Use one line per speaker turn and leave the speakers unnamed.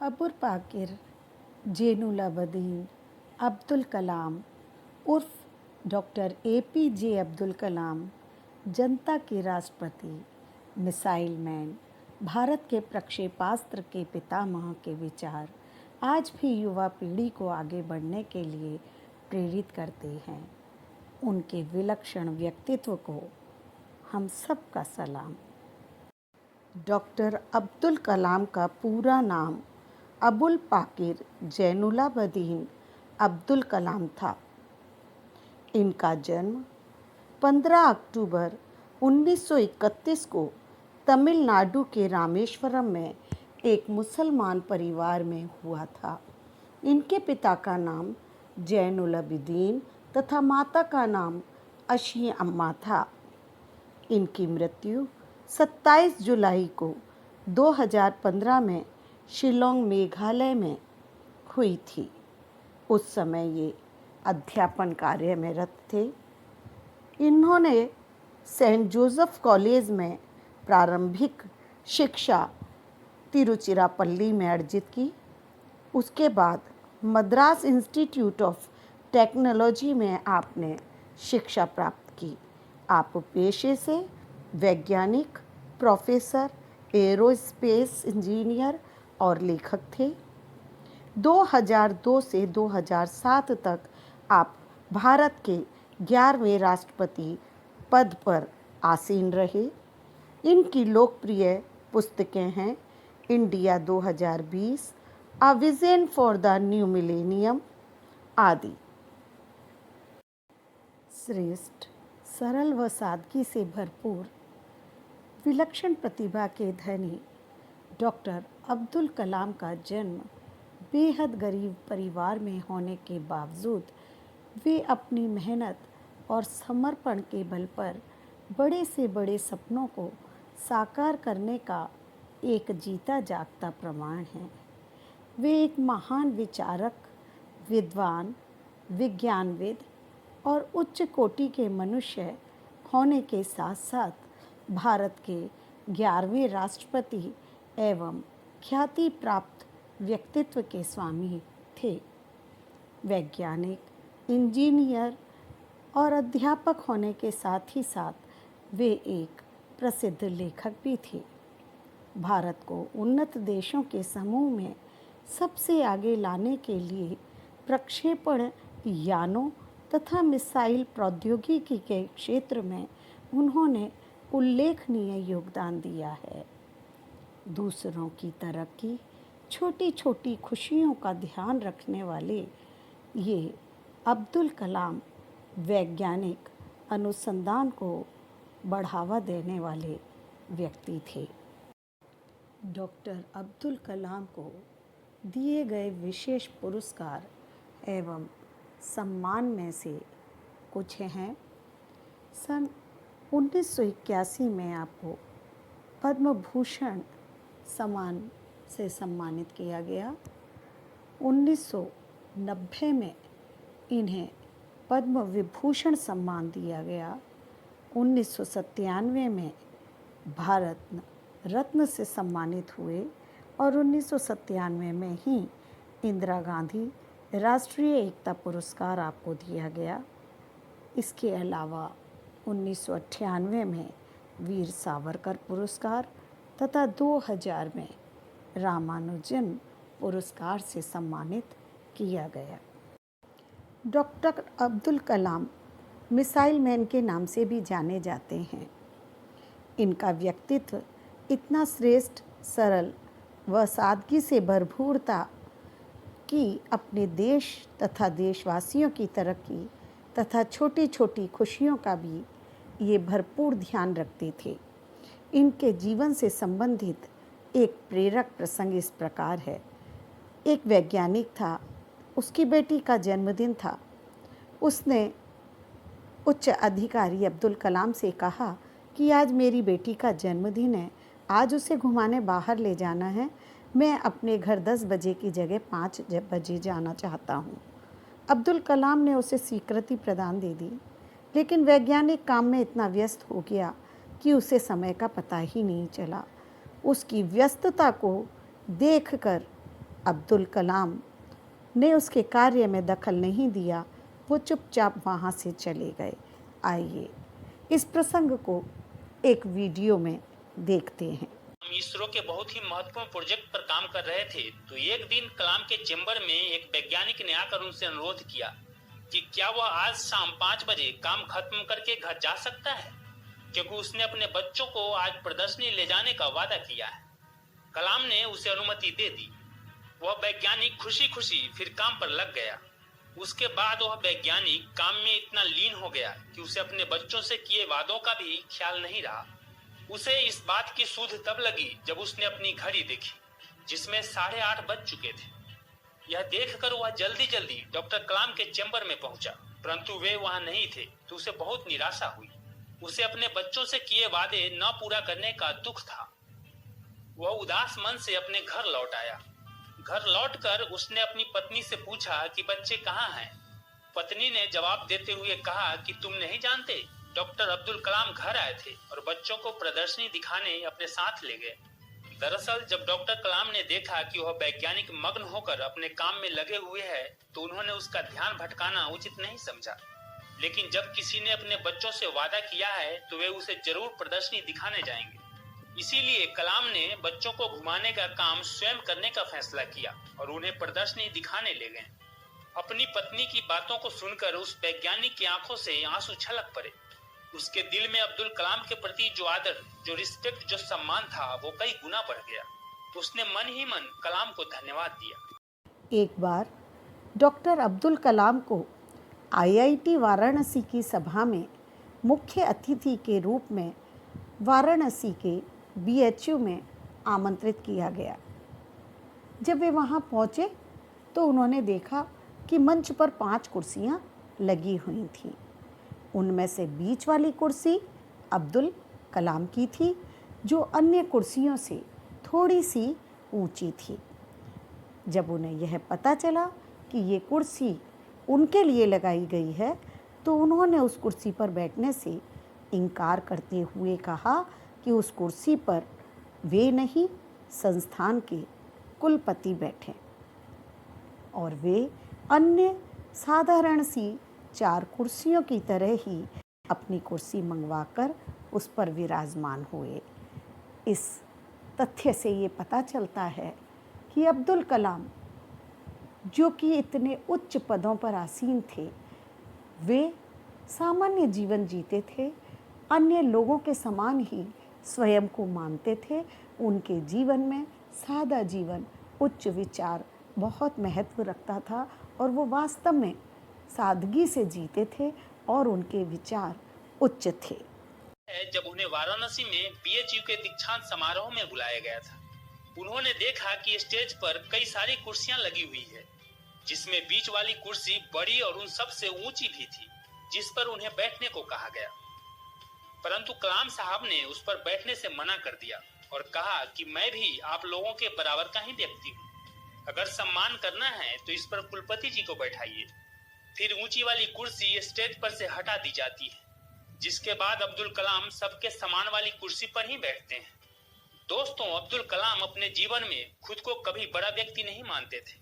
अबुर पाकिर जैनुलाब्दीन अब्दुल कलाम उर्फ doctor APJ Abdul Kalam जनता के राष्ट्रपति, मिसाइल मैन, भारत के प्रक्षेपास्त्र के पितामह के विचार आज भी युवा पीढ़ी को आगे बढ़ने के लिए प्रेरित करते हैं। उनके विलक्षण व्यक्तित्व को हम सबका सलाम। डॉक्टर अब्दुल कलाम का पूरा नाम अबुल पाकिर जैनुलाब्दीन अब्दुल कलाम था। इनका जन्म 15 अक्टूबर 1931 को तमिलनाडु के रामेश्वरम में एक मुसलमान परिवार में हुआ था। इनके पिता का नाम जैनुलाब्दीन तथा माता का नाम अशी अम्मा था। इनकी मृत्यु 27 जुलाई को 2015 में शिलोंग, मेघालय में हुई थी। उस समय ये अध्यापन कार्य में रत थे। इन्होंने सेंट जोसेफ कॉलेज में प्रारंभिक शिक्षा तिरुचिरापल्ली में अर्जित की। उसके बाद मद्रास इंस्टीट्यूट ऑफ टेक्नोलॉजी में आपने शिक्षा प्राप्त की। आप पेशे से वैज्ञानिक, प्रोफेसर, एरोस्पेस इंजीनियर और लेखक थे। 2002 से 2007 तक आप भारत के 11वें राष्ट्रपति पद पर आसीन रहे। इनकी लोकप्रिय पुस्तकें हैं India 2020, a vision for the new millennium आदि। श्रेष्ठ, सरल व सादगी से भरपूर, विलक्षण प्रतिभा के धनी डॉक्टर अब्दुल कलाम का जन्म बेहद गरीब परिवार में होने के बावजूद वे अपनी मेहनत और समर्पण के बल पर बड़े से बड़े सपनों को साकार करने का एक जीता जागता प्रमाण हैं। वे एक महान विचारक, विद्वान, विज्ञानविद और उच्च कोटि के मनुष्य होने के साथ साथ भारत के 11वें राष्ट्रपति एवं ख्याति प्राप्त व्यक्तित्व के स्वामी थे। वैज्ञानिक, इंजीनियर और अध्यापक होने के साथ ही साथ वे एक प्रसिद्ध लेखक भी थे। भारत को उन्नत देशों के समूह में सबसे आगे लाने के लिए प्रक्षेपण यानों तथा मिसाइल प्रौद्योगिकी के क्षेत्र में उन्होंने उल्लेखनीय योगदान दिया है। दूसरों की तरक्की, छोटी छोटी खुशियों का ध्यान रखने वाले ये अब्दुल कलाम वैज्ञानिक अनुसंधान को बढ़ावा देने वाले व्यक्ति थे। डॉक्टर अब्दुल कलाम को दिए गए विशेष पुरस्कार एवं सम्मान में से कुछ हैं। सन 1981 में आपको पद्म भूषण सम्मान से सम्मानित किया गया। 1990 में इन्हें पद्म विभूषण सम्मान दिया गया। 1997 में भारत रत्न से सम्मानित हुए और 1997 में ही इंदिरा गांधी राष्ट्रीय एकता पुरस्कार आपको दिया गया। इसके अलावा 1998 में वीर सावरकर पुरस्कार तथा 2000 में रामानुजन पुरस्कार से सम्मानित किया गया। Doctor Abdul Kalam missile man के नाम से भी जाने जाते हैं। इनका व्यक्तित्व इतना श्रेष्ठ, सरल व सादगी से भरपूर था कि अपने देश तथा देशवासियों की तरक्की तथा छोटी छोटी खुशियों का भी ये भरपूर ध्यान रखते थे। इनके जीवन से संबंधित एक प्रेरक प्रसंग इस प्रकार है। एक वैज्ञानिक था, उसकी बेटी का जन्मदिन था। उसने उच्च अधिकारी अब्दुल कलाम से कहा कि आज मेरी बेटी का जन्मदिन है, आज उसे घुमाने बाहर ले जाना है। मैं अपने घर 10 बजे की जगह 5 बजे जाना चाहता हूँ। अब्दुल कलाम ने उसे स्वीकृति प्रदान दे दी, लेकिन वैज्ञानिक काम में इतना व्यस्त हो गया कि उसे समय का पता ही नहीं चला। उसकी व्यस्तता को देखकर अब्दुल कलाम ने उसके कार्य में दखल नहीं दिया, वो चुपचाप वहाँ से चले गए। आइए इस प्रसंग को एक वीडियो में देखते हैं।
हम इसरो के बहुत ही महत्वपूर्ण प्रोजेक्ट पर काम कर रहे थे, तो एक दिन कलाम के चेंबर में एक वैज्ञानिक ने आकर उनसे अनुरोध किया कि क्या वह आज शाम 5 बजे काम खत्म करके घर जा सकता है, क्योंकि उसने अपने बच्चों को आज प्रदर्शनी ले जाने का वादा किया है। कलाम ने उसे अनुमति दे दी। वह वैज्ञानिक खुशी खुशी फिर काम पर लग गया। उसके बाद वह वैज्ञानिक काम में इतना लीन हो गया कि उसे अपने बच्चों से किए वादों का भी ख्याल नहीं रहा। उसे इस बात की सूझ तब लगी जब उसने अपनी घड़ी देखी, जिसमें 8:30 बज चुके थे। यह देखकर वह जल्दी जल्दी डॉक्टर कलाम के चैम्बर में पहुंचा, परंतु वे वहां नहीं थे, तो उसे बहुत निराशा हुई। उसे अपने बच्चों से किए वादे न पूरा करने का दुख था। वह उदास मन से अपने घर लौट आया। घर लौटकर उसने अपनी पत्नी से पूछा कि बच्चे कहाँ हैं। पत्नी ने जवाब देते हुए कहा कि तुम नहीं जानते, डॉक्टर अब्दुल कलाम घर आए थे और बच्चों को प्रदर्शनी दिखाने अपने साथ ले गए। दरअसल जब डॉक्टर कलाम ने देखा कि वह वैज्ञानिक मग्न होकर अपने काम में लगे हुए हैं, तो उन्होंने उसका ध्यान भटकाना उचित नहीं समझा। लेकिन जब किसी ने अपने बच्चों से वादा किया है तो वे उसे जरूर प्रदर्शनी दिखाने जाएंगे। इसीलिए कलाम ने बच्चों को घुमाने का काम स्वयं करने का फैसला किया और उन्हें प्रदर्शनी दिखाने ले गए। अपनी पत्नी की बातों को सुनकर उस वैज्ञानिक की आंखों से आंसू छलक पड़े। उसके दिल में अब्दुल कलाम के प्रति जो आदर, जो रिस्पेक्ट, जो सम्मान था, वो कई गुना बढ़ गया। उसने मन ही मन कलाम को धन्यवाद दिया।
एक बार डॉक्टर अब्दुल कलाम को आईआईटी वाराणसी की सभा में मुख्य अतिथि के रूप में वाराणसी के बीएचयू में आमंत्रित किया गया। जब वे वहां पहुंचे तो उन्होंने देखा कि मंच पर 5 कुर्सियां लगी हुई थीं। उनमें से बीच वाली कुर्सी अब्दुल कलाम की थी, जो अन्य कुर्सियों से थोड़ी सी ऊंची थी। जब उन्हें यह पता चला कि ये कुर्सी उनके लिए लगाई गई है, तो उन्होंने उस कुर्सी पर बैठने से इनकार करते हुए कहा कि उस कुर्सी पर वे नहीं, संस्थान के कुलपति बैठे और वे अन्य साधारण सी 4 कुर्सियों की तरह ही अपनी कुर्सी मंगवाकर उस पर विराजमान हुए। इस तथ्य से ये पता चलता है कि अब्दुल कलाम, जो कि इतने उच्च पदों पर आसीन थे, वे सामान्य जीवन जीते थे, अन्य लोगों के समान ही स्वयं को मानते थे। उनके जीवन में सादा जीवन, उच्च विचार बहुत महत्व रखता था और वो वास्तव में सादगी से जीते थे और उनके विचार उच्च थे।
जब उन्हें वाराणसी में बीएचयू के दीक्षांत समारोह में बुलाया गया था, उन्होंने देखा कि स्टेज पर कई सारी कुर्सियां लगी हुई है, जिसमें बीच वाली कुर्सी बड़ी और उन सबसे ऊंची भी थी, जिस पर उन्हें बैठने को कहा गया। परंतु कलाम साहब ने उस पर बैठने से मना कर दिया और कहा कि मैं भी आप लोगों के बराबर का ही व्यक्ति हूँ। अगर सम्मान करना है तो इस पर कुलपति जी को बैठाइए। फिर ऊंची वाली कुर्सी स्टेज पर से हटा दी जाती है, जिसके बाद अब्दुल कलाम सबके समान वाली कुर्सी पर ही बैठते हैं। दोस्तों, अब्दुल कलाम अपने जीवन में खुद को कभी बड़ा व्यक्ति नहीं मानते थे।